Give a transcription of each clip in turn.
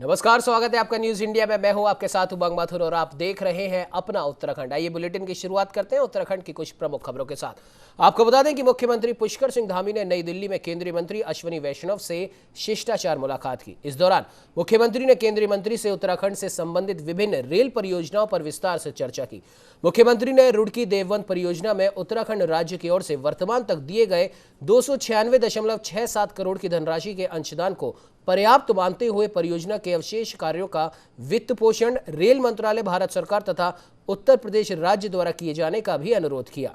नमस्कार, स्वागत है आपका न्यूज इंडिया में। मैं हूं आपके साथ उमंग माथुर और आप देख रहे हैं अपना उत्तराखंड। आइए बुलेटिन की शुरुआत करते हैं उत्तराखंड की कुछ प्रमुख खबरों के साथ। आपको बता दें कि मुख्यमंत्री पुष्कर सिंह धामी ने नई दिल्ली में केंद्रीय मंत्री अश्विनी वैष्णव से शिष्टाचार मुलाकात की। इस दौरान मुख्यमंत्री ने केंद्रीय मंत्री से उत्तराखंड से संबंधित विभिन्न रेल परियोजनाओं पर विस्तार से चर्चा की। मुख्यमंत्री ने रुड़की देवबंद परियोजना में उत्तराखंड राज्य की ओर से वर्तमान तक दिए गए 296.67 करोड़ की धनराशि के अंशदान को पर्याप्त मानते हुए परियोजना के अवशेष कार्यों का वित्त पोषण रेल मंत्रालय, भारत सरकार तथा उत्तर प्रदेश राज्य द्वारा किए जाने का भी अनुरोध किया।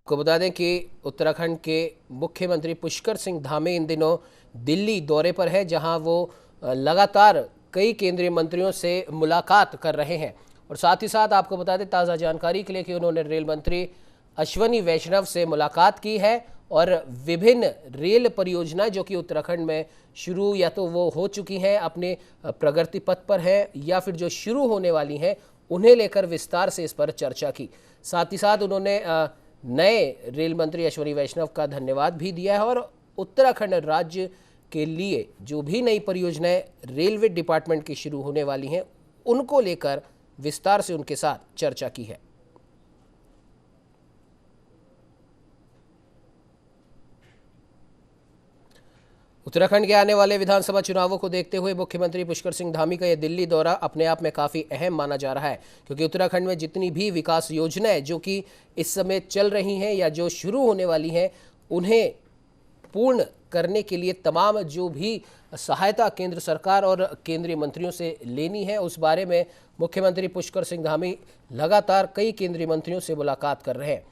आपको बता दें कि उत्तराखंड के मुख्यमंत्री पुष्कर सिंह धामी इन दिनों दिल्ली दौरे पर है, जहां वो लगातार कई केंद्रीय मंत्रियों से मुलाकात कर रहे हैं। और साथ ही साथ आपको बता दें ताज़ा जानकारी के लिए कि उन्होंने रेल मंत्री अश्विनी वैष्णव से मुलाकात की है और विभिन्न रेल परियोजनाएं जो कि उत्तराखंड में शुरू या तो वो हो चुकी हैं, अपने प्रगति पथ पर है, या फिर जो शुरू होने वाली हैं, उन्हें लेकर विस्तार से इस पर चर्चा की। साथ ही साथ उन्होंने नए रेल मंत्री अश्विनी वैष्णव का धन्यवाद भी दिया है और उत्तराखंड राज्य के लिए जो भी नई परियोजनाएं रेलवे डिपार्टमेंट की शुरू होने वाली हैं, उनको लेकर विस्तार से उनके साथ चर्चा की है। उत्तराखंड के आने वाले विधानसभा चुनावों को देखते हुए मुख्यमंत्री पुष्कर सिंह धामी का यह दिल्ली दौरा अपने आप में काफ़ी अहम माना जा रहा है, क्योंकि उत्तराखंड में जितनी भी विकास योजनाएं जो कि इस समय चल रही हैं या जो शुरू होने वाली हैं, उन्हें पूर्ण करने के लिए तमाम जो भी सहायता केंद्र सरकार और केंद्रीय मंत्रियों से लेनी है, उस बारे में मुख्यमंत्री पुष्कर सिंह धामी लगातार कई केंद्रीय मंत्रियों से मुलाकात कर रहे हैं।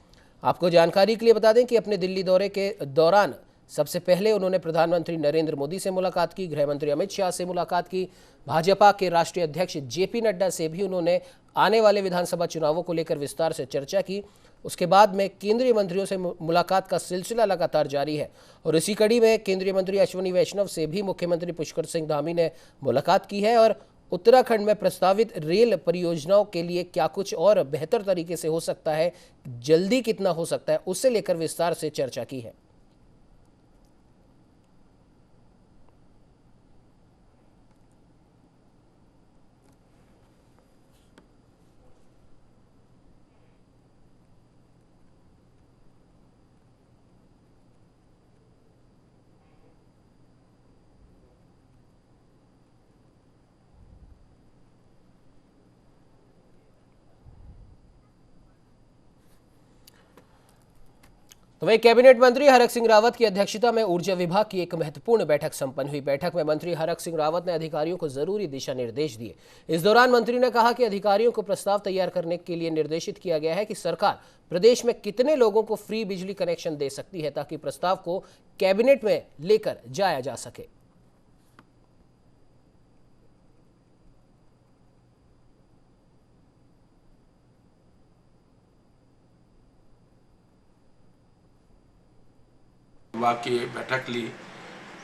आपको जानकारी के लिए बता दें कि अपने दिल्ली दौरे के दौरान सबसे पहले उन्होंने प्रधानमंत्री नरेंद्र मोदी से मुलाकात की, गृह मंत्री अमित शाह से मुलाकात की, भाजपा के राष्ट्रीय अध्यक्ष जेपी नड्डा से भी उन्होंने आने वाले विधानसभा चुनावों को लेकर विस्तार से चर्चा की। उसके बाद में केंद्रीय मंत्रियों से मुलाकात का सिलसिला लगातार जारी है और इसी कड़ी में केंद्रीय मंत्री अश्विनी वैष्णव से भी मुख्यमंत्री पुष्कर सिंह धामी ने मुलाकात की है और उत्तराखंड में प्रस्तावित रेल परियोजनाओं के लिए क्या कुछ और बेहतर तरीके से हो सकता है, जल्दी कितना हो सकता है, उससे लेकर विस्तार से चर्चा की है। तो वही कैबिनेट मंत्री हरक सिंह रावत की अध्यक्षता में ऊर्जा विभाग की एक महत्वपूर्ण बैठक संपन्न हुई। बैठक में मंत्री हरक सिंह रावत ने अधिकारियों को जरूरी दिशा निर्देश दिए। इस दौरान मंत्री ने कहा कि अधिकारियों को प्रस्ताव तैयार करने के लिए निर्देशित किया गया है कि सरकार प्रदेश में कितने लोगों को फ्री बिजली कनेक्शन दे सकती है, ताकि प्रस्ताव को कैबिनेट में लेकर जाया जा सके। विभाग की बैठक ली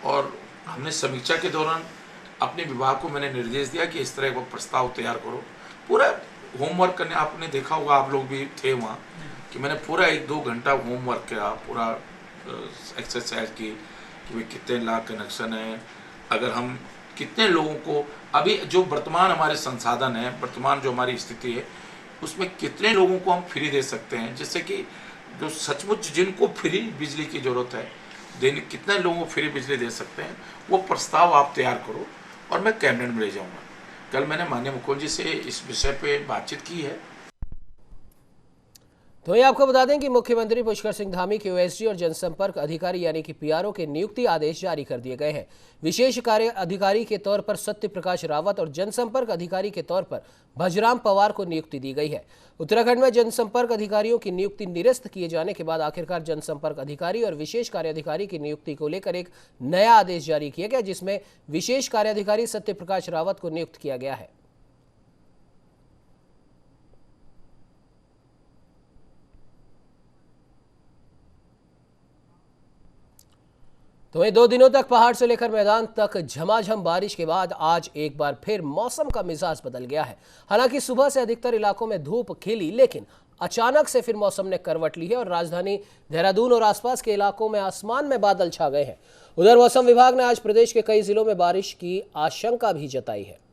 और हमने समीक्षा के दौरान अपने विभाग को मैंने निर्देश दिया कि इस तरह का प्रस्ताव तैयार करो। पूरा होमवर्क करने, आपने देखा होगा, आप लोग भी थे वहाँ, कि मैंने पूरा 1-2 घंटा होमवर्क किया, पूरा एक्सरसाइज की कि भाई कितने लाख कनेक्शन है, अगर हम कितने लोगों को अभी जो वर्तमान हमारे संसाधन है, वर्तमान जो हमारी स्थिति है, उसमें कितने लोगों को हम फ्री दे सकते हैं, जिससे कि जो सचमुच जिनको फ्री बिजली की ज़रूरत है, देने कितने लोगों को फ्री बिजली दे सकते हैं, वो प्रस्ताव आप तैयार करो और मैं कैबिनेट में ले जाऊंगा। कल मैंने माननीय मुख्यमंत्री से इस विषय पे बातचीत की है। तो ये आपको बता दें कि मुख्यमंत्री पुष्कर सिंह धामी के ओएसडी और जनसंपर्क अधिकारी यानी कि पीआरओ के नियुक्ति आदेश जारी कर दिए गए हैं। विशेष कार्य अधिकारी के तौर पर सत्य प्रकाश रावत और जनसंपर्क अधिकारी के तौर पर भजराम पवार को नियुक्ति दी गई है। उत्तराखंड में जनसंपर्क अधिकारियों की नियुक्ति निरस्त किए जाने के बाद आखिरकार जनसंपर्क अधिकारी और विशेष कार्य अधिकारी की नियुक्ति को लेकर एक नया आदेश जारी किया गया, जिसमें विशेष कार्य अधिकारी सत्य प्रकाश रावत को नियुक्त किया गया है। तो वहीं 2 दिनों तक पहाड़ से लेकर मैदान तक झमाझम बारिश के बाद आज एक बार फिर मौसम का मिजाज बदल गया है। हालांकि सुबह से अधिकतर इलाकों में धूप खिली, लेकिन अचानक से फिर मौसम ने करवट ली है और राजधानी देहरादून और आसपास के इलाकों में आसमान में बादल छा गए हैं। उधर मौसम विभाग ने आज प्रदेश के कई जिलों में बारिश की आशंका भी जताई है।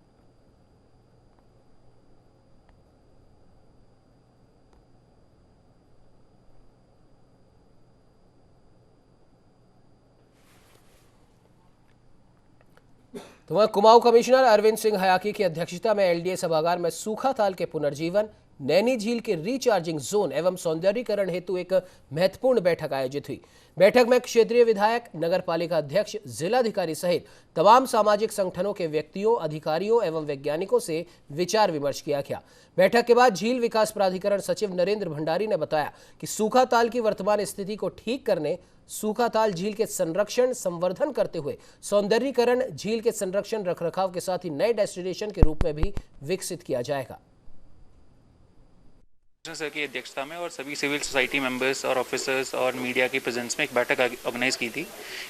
तो वह कुमाऊं कमिश्नर अरविंद सिंह हयाकी की अध्यक्षता में एलडीए सभागार में सूखा ताल के पुनर्जीवन, नैनी झील के रिचार्जिंग जोन एवं सौंदर्यीकरण हेतु एक महत्वपूर्ण बैठक आयोजित हुई। बैठक में क्षेत्रीय विधायक, नगरपालिका अध्यक्ष, जिलाधिकारी सहित तमाम सामाजिक संगठनों के व्यक्तियों, अधिकारियों एवं वैज्ञानिकों से विचार विमर्श किया गया। बैठक के बाद झील विकास प्राधिकरण सचिव नरेंद्र भंडारी ने बताया कि सूखा ताल की वर्तमान स्थिति को ठीक करने, सूखा ताल झील के संरक्षण संवर्धन करते हुए सौंदर्यीकरण, झील के संरक्षण रखरखाव के साथ ही नए डेस्टिनेशन के रूप में भी विकसित किया जाएगा। सर की अध्यक्षता में और सभी सिविल सोसाइटी मेंबर्स और ऑफिसर्स और मीडिया की प्रेजेंस में एक बैठक ऑर्गेनाइज की थी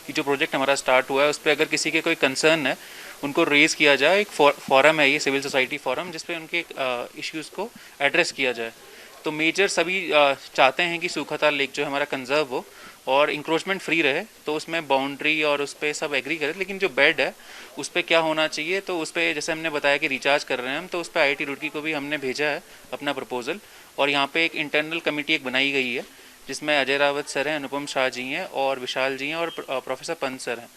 कि जो प्रोजेक्ट हमारा स्टार्ट हुआ है उस पर अगर किसी के कोई कंसर्न है उनको रेज़ किया जाए। एक फोरम है ये सिविल सोसाइटी फोरम, जिस पे उनके इश्यूज़ को एड्रेस किया जाए। तो मेजर सभी चाहते हैं कि सूखा ताल लेक जो हमारा कंजर्व हो और इंक्रोचमेंट फ्री रहे, तो उसमें बाउंड्री और उस पर सब एग्री करें। लेकिन जो बेड है उस पर क्या होना चाहिए, तो उस पर जैसे हमने बताया कि रिचार्ज कर रहे हैं हम, तो उस पर IIT रुड़की को भी हमने भेजा है अपना प्रपोजल। और यहाँ पे एक इंटरनल कमेटी एक बनाई गई है जिसमें अजय रावत सर हैं, अनुपम शाह जी हैं और विशाल जी हैं और प्रोफेसर पंत सर हैं।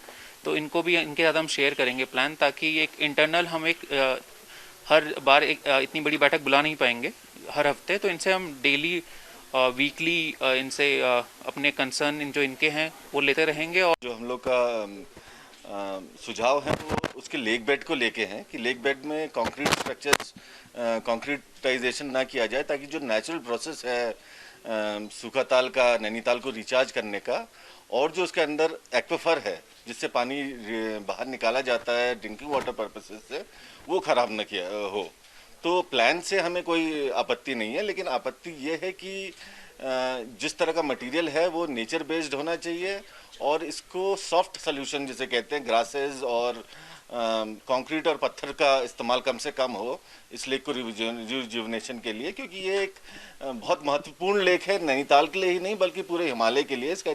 तो इनको भी इनके साथ हम शेयर करेंगे प्लान, ताकि एक इंटरनल हम एक हर बार एक इतनी बड़ी बैठक बुला नहीं पाएंगे हर हफ्ते, तो इनसे हम डेली वीकली इनसे अपने कंसर्न जो इनके हैं वो लेते रहेंगे। और जो हम लोग का सुझाव है वो उसके लेक बेड को लेके हैं कि लेक बेड में कंक्रीट स्ट्रक्चर्स कंक्रीटाइजेशन ना किया जाए, ताकि जो नेचुरल प्रोसेस है सूखा ताल का, नैनीताल को रिचार्ज करने का, और जो उसके अंदर एक्वाफर है जिससे पानी बाहर निकाला जाता है ड्रिंकिंग वाटर पर्पसेस से, वो खराब न किया हो। तो प्लान से हमें कोई आपत्ति नहीं है, लेकिन आपत्ति ये है कि जिस तरह का मटेरियल है वो नेचर बेस्ड होना चाहिए और इसको सॉफ्ट सोल्यूशन जिसे कहते हैं, ग्रासेस और कंक्रीट और पत्थर का इस्तेमाल कम से कम हो इस लेक को रिजुविनेशन के लिए, क्योंकि ये एक बहुत महत्वपूर्ण लेक है नैनीताल के लिए ही नहीं बल्कि पूरे हिमालय के लिए। इसका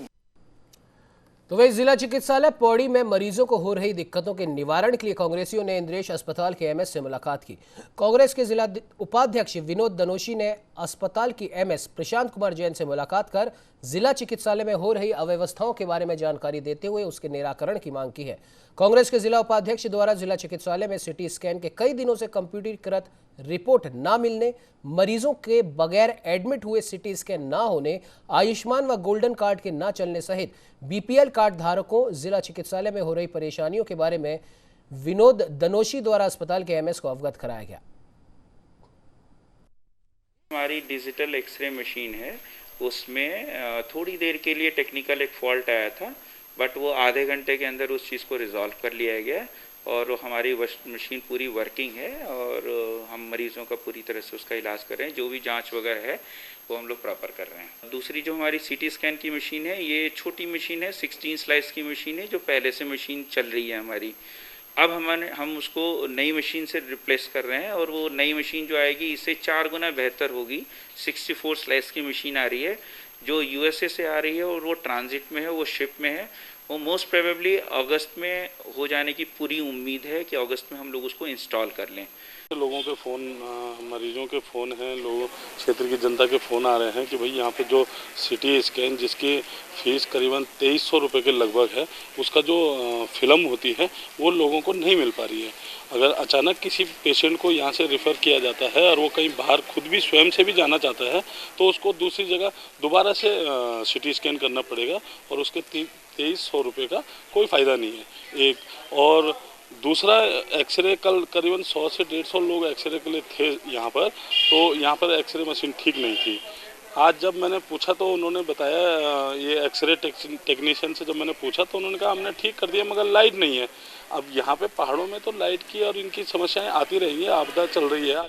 तो वही जिला चिकित्सालय पौड़ी में मरीजों को हो रही दिक्कतों के निवारण के लिए कांग्रेसियों ने इंद्रेश अस्पताल के एमएस से मुलाकात की। कांग्रेस के जिला उपाध्यक्ष विनोद दनोशी ने अस्पताल की एमएस प्रशांत कुमार जैन से मुलाकात कर जिला चिकित्सालय में हो रही अव्यवस्थाओं के बारे में जानकारी देते हुए उसके निराकरण की मांग की है। कांग्रेस के जिला उपाध्यक्ष द्वारा जिला चिकित्सालय में सिटी स्कैन के कई दिनों से कंप्यूटरीकृत रिपोर्ट न मिलने, मरीजों के बगैर एडमिट हुए सिटी स्कैन न होने, आयुष्मान व गोल्डन कार्ड के न चलने सहित बीपीएल कार्ड धारकों जिला चिकित्सालय में हो रही परेशानियों के बारे में विनोद दनोशी द्वारा अस्पताल के एमएस को अवगत कराया गया। हमारी डिजिटल एक्सरे मशीन है, उसमें थोड़ी देर के लिए टेक्निकल एक फॉल्ट आया था, बट वो आधे घंटे के अंदर उस चीज़ को रिजॉल्व कर लिया गया और हमारी मशीन पूरी वर्किंग है और हम मरीज़ों का पूरी तरह से उसका इलाज कर रहे हैं। जो भी जांच वगैरह है वो हम लोग प्रॉपर कर रहे हैं। दूसरी जो हमारी सीटी स्कैन की मशीन है, ये छोटी मशीन है, 16 स्लाइस की मशीन है, जो पहले से मशीन चल रही है हमारी। अब हम उसको नई मशीन से रिप्लेस कर रहे हैं और वो नई मशीन जो आएगी इससे 4 गुना बेहतर होगी। 64 स्लाइस की मशीन आ रही है जो यूएसए से आ रही है और वो ट्रांजिट में है, वो शिप में है। वो मोस्ट प्रोबेबली अगस्त में हो जाने की पूरी उम्मीद है कि अगस्त में हम लोग उसको इंस्टॉल कर लें। लोगों के फ़ोन, मरीजों के फ़ोन हैं, लोगों क्षेत्र की जनता के फ़ोन आ रहे हैं कि भाई यहाँ पे जो सिटी स्कैन जिसकी फ़ीस करीबन 2300 रुपये के लगभग है, उसका जो फिल्म होती है वो लोगों को नहीं मिल पा रही है। अगर अचानक किसी पेशेंट को यहाँ से रेफ़र किया जाता है और वो कहीं बाहर खुद भी स्वयं से भी जाना चाहता है तो उसको दूसरी जगह दोबारा से सिटी स्कैन करना पड़ेगा और उसके 2300 रुपये का कोई फ़ायदा नहीं है। एक और दूसरा, एक्सरे कल करीबन 100 से 150 लोग एक्सरे के लिए थे यहाँ पर, तो यहाँ पर एक्सरे मशीन ठीक नहीं थी। आज जब मैंने पूछा तो उन्होंने बताया, ये एक्सरे टेक्नीशियन से जब मैंने पूछा तो उन्होंने कहा हमने ठीक कर दिया मगर लाइट नहीं है। अब यहाँ पे पहाड़ों में तो लाइट की और इनकी समस्याएं आती रहेंगी, आपदा चल रही है।